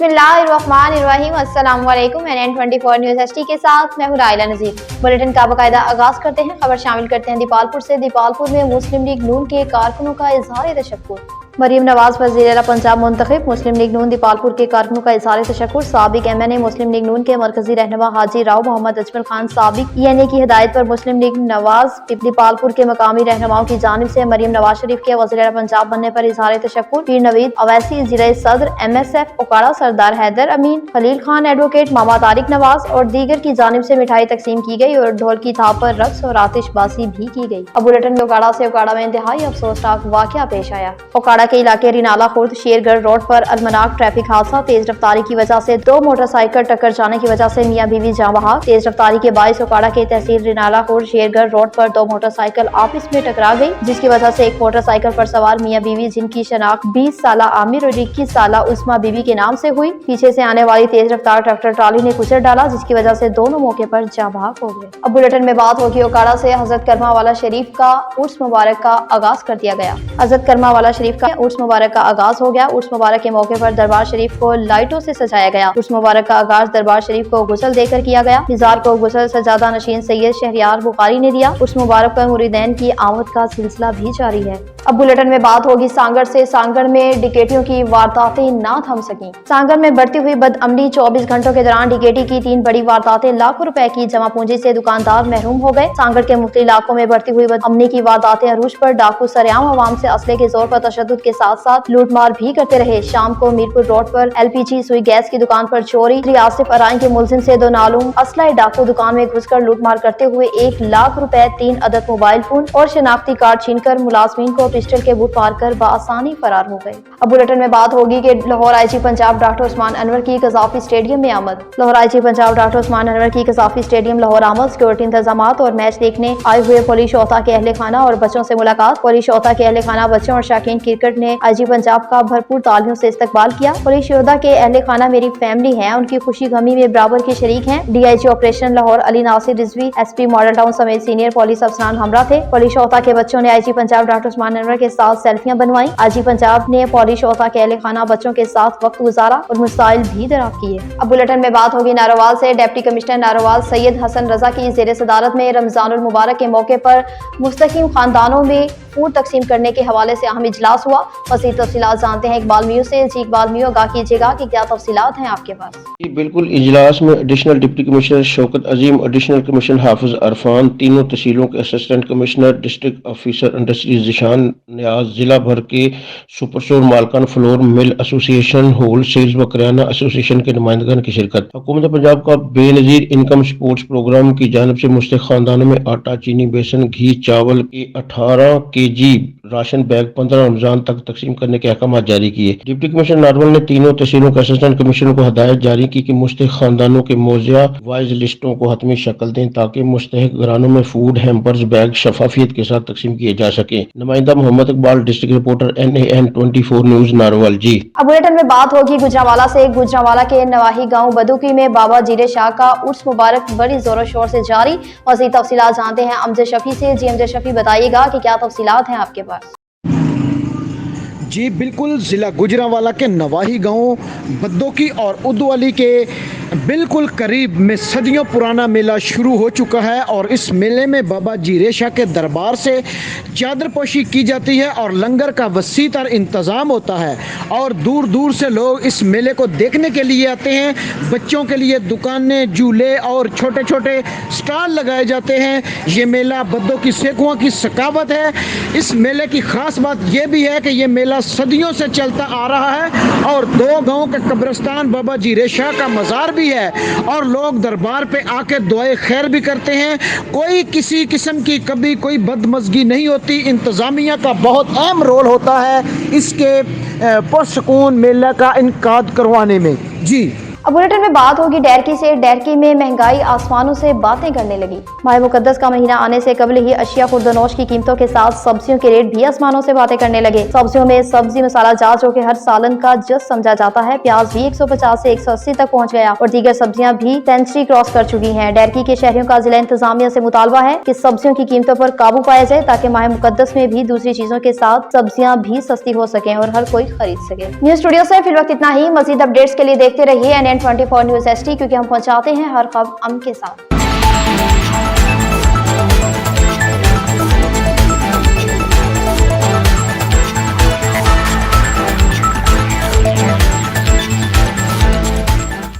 बिस्मिल्लाहिर्रहमानिर्रहीम। अस्सलाम वालेकुम। NN24 न्यूज़ HD के साथ मैं हूं राइला नज़ीर। बुलेटिन का बाकायदा आगाज करते हैं। खबर शामिल करते हैं दीपालपुर से। दीपालपुर में मुस्लिम लीग नून के कारकुनों का इजहार तशक्कुर। मरीम नवाज वज़ीर पंजाब मुंतखब। मुस्लिम लीग नून दीपालपुर के कारकुनों का इजहार तशक्कुर। साबिक MNA मुस्लिम लीग नून के मरकजी रहनुमा हाजी राव मोहम्मद अजमल खान साबिक ENA की हिदायत पर मुस्लिम लीग नवाज दीपालपुर के मकामी रहनुमाओं की जानिब से मरीम नवाज शरीफ के वज़ीर पंजाब बनने पर इजहार तशक्कुर। पीर नवीद अवैसी जिले सदर MSF ओकाड़ा सरदार हैदर अमीन खलील खान एडवोकेट मामा तारिक नवाज और दीगर की जानिब से मिठाई तकसीम की गई और ढोल की थाप पर रक्स और आतिशबाजी भी की गई। अब बुलेटिन में ओकाड़ा में इंतहाई अफसोसनाक वाकया पेश आया। ओकाड़ा के इलाके रिनाला खुर्द शेरगढ़ रोड पर अलमनाक ट्रैफिक हादसा। तेज रफ्तारी की वजह से दो मोटरसाइकिल टक्कर जाने की वजह से मियां बीवी जान बहक। तेज रफ्तारी के बाइस ओकाड़ा के तहसील रिनाला खुर्द शेरगढ़ रोड पर दो मोटरसाइकिल आपस में टकरा गई, जिसकी वजह से एक मोटरसाइकिल पर सवार मियां बीवी जिनकी शनाख्त 20 साला आमिर और 21 साला उस्मा बीवी के नाम से हुई, पीछे से आने वाली तेज रफ्तार ट्रैक्टर ट्राली ने कुचल डाला, जिसकी वजह से दोनों मौके पर जान बहक हो गए। अब बुलेटिन में बात होगी ओकाड़ा से। हजरत करमावाला शरीफ का उर्स मुबारक का आगाज कर दिया गया। हजरत करमावाला शरीफ का उर्स मुबारक का आगाज हो गया। उर्स मुबारक के मौके पर दरबार शरीफ को लाइटों से सजाया गया। उर्स मुबारक का आगाज दरबार शरीफ को गुसल देकर किया गया। मिजार को गुसल सजादा नशीन सैयद शहरियार बुखारी ने दिया। उर्स मुबारक पर मुरीदैन की आमद का सिलसिला भी जारी है। अब बुलेटिन में बात होगी सांगड़ से। सांगड़ में डिकेटियों की वारदातें ना थम सकी। सांगड़ में बढ़ती हुई बदअमनी। 24 घंटों के दौरान डिकेटी की 3 बड़ी वारदातें। लाखों रुपए की जमा पूंजी से दुकानदार महरूम हो गए। सांगड़ के मुख्तलिफ इलाकों में बढ़ती हुई बदअमनी की वारदातें अरूज पर। डाकू सरेआम अवाम से असले के जोर पर तशद्दुद के साथ साथ लूटमार भी करते रहे। शाम को मीरपुर रोड पर LPG सुई गैस की दुकान पर चोरी। आसिफ अराइन के मुलजिम से 2 नालूम असला डाकू दुकान में घुसकर लूटमार करते हुए 1 लाख रुपए, 3 अदद मोबाइल फोन और शनाख्ती कार्ड छीनकर मुलाजमीन को पिस्टल के बूट पार कर बआसानी फरार हो गए। अब बुलेटिन में बात होगी कि लाहौर IG पंजाब डॉक्टर उस्मान अनवर की कज़ाफी स्टेडियम में आमद। लाहौर IG पंजाब डॉक्टर उस्मान अनवर की कज़ाफी स्टेडियम लाहौर आमद। सिक्योरिटी इंतजामात और मैच देखने आए हुए पुलिस शोता के अहले खाना और बच्चों से मुलाकात। पुलिस शोता के अहले खाना, बच्चों और शाकीन क्रिकेट ने IG पंजाब का भरपूर तालियों से इस्तकबाल किया। पुलिस योद्धा के अहले खाना मेरी फैमिली है, उनकी खुशी गमी में बराबर के शरीक हैं। DIG operation Lahore Ali Nasir Rizvi, SP Model Town समेत सीनियर पुलिस अफसरान हमरा थे। पुलिस शोता के बच्चों ने IG पंजाब डॉक्टर उस्मान अनवर के साथ सेल्फियां बनवाई। IG पंजाब ने पुलिस शोता के अहले खाना बच्चों के साथ वक्त गुजारा और मसाइल भी दराब किए। अब बुलेटिन में बात होगी नारोवाल से। डिप्टी कमिश्नर नारोवाल सैयद हसन रजा की जेर सदारत में रमजानुल मुबारक के मौके पर मुस्तकीम खानदानों में फूड तकसीम करने के हवाले से अहम इजलास हुआ। मज़ीद तफसीलात जानते हैं इकबाल मियो से। जी इकबाल मियो, आगाह कीजिएगा कि क्या तफसीलात हैं आपके पास? बिल्कुल, इजलास में additional deputy commissioner Shaukat Azeem, additional commissioner Hafiz Irfan, तीनों तहसीलों के assistant commissioner, district officer industries Zeeshan Niaz, जिला भर के सुपर स्टोर मालकान, flour mill association, whole sales व करियाना एसोसिएशन के नुमाइंदगान की शिरकत। हुकूमत पंजाब का बेनजीर इनकम सपोर्ट्स प्रोग्राम की जानिब से मुस्तहिक खानदानों में आटा, चीनी, बेसन, घी, चावल के 18 KG राशन बैग 15 रमजान तक तकसीम करने के अहकाम जारी किए। डिप्टी कमिश्नर नारवल ने तीनों तहसीलों के असिस्टेंट कमिश्नर को हिदायत जारी की कि मुस्तहिक खानदानों के मौज़िया वाइज लिस्टों को हतमी शक्ल दें ताकि मुस्तहिक घरानों में फूड हैम्पर्स बैग शफाफियत के साथ तकसीम किए जा सके। नुमाइंदा Muhammad Iqbal, district reporter NAN24 news Narowal. जी अब बुलेटिन में बात होगी गुजरांवाला से। गुजरांवाला के नवाही गांव बदुकी में बाबा जीरे शाह का उर्स मुबारक बड़ी जोरों शोर से जारी। मज़ीद तफसीलात जानते हैं अमजद शफी से। जी अमजद शफी, बताइएगा कि क्या तफसीलात हैं आपके पास? जी बिल्कुल, ज़िला गुजरांवाला के नवाही गांव बद्दोकी और उद्वाली के बिल्कुल करीब में सदियों पुराना मेला शुरू हो चुका है और इस मेले में बाबा जीरे शाह के दरबार से चादर पोशी की जाती है और लंगर का वसी तर इंतज़ाम होता है और दूर दूर से लोग इस मेले को देखने के लिए आते हैं। बच्चों के लिए दुकानें, झूले और छोटे छोटे स्टॉल लगाए जाते हैं। ये मेला बद्दोकी सेकुआ की सकावत है। इस मेले की ख़ास बात यह भी है कि ये मेला सदियों से चलता आ रहा है और 2 गांव के कब्रिस्तान बाबा जीरे शाह का मज़ार भी है और लोग दरबार पे आके दुआए खैर भी करते हैं। कोई किसी किस्म की कभी कोई बदमज़गी नहीं होती। इंतज़ामिया का बहुत अहम रोल होता है इसके पुरसकून मेला का इनकाद करवाने में। जी अब बुलेटिन में बात होगी डैरकी से। डैरकी में महंगाई आसमानों से बातें करने लगी। माह मुकद्दस का महीना आने से कबल ही अशिया खुर्दनोश की कीमतों के साथ सब्जियों के रेट भी आसमानों से बातें करने लगे। सब्जियों में सब्जी मसाला जात जो कि हर सालन का जज समझा जाता है, प्याज भी 150 से 180 तक पहुंच गया और दीगर सब्जियां भी सेंचुरी क्रॉस कर चुकी हैं। डैरकी के शहरियों का जिला इंतजामिया से मुतालबा है कि सब्जियों की कीमतों पर काबू पाया जाए ताकि माह मुकद्दस में भी दूसरी चीजों के साथ सब्जियां भी सस्ती हो सकें और हर कोई खरीद सके। न्यूज स्टूडियो से फिर वक्त इतना ही। मजीद अपडेट्स के लिए देखते रहिए NN24 न्यूज HD, क्योंकि हम पहुंचाते हैं हर खबर अमन के साथ।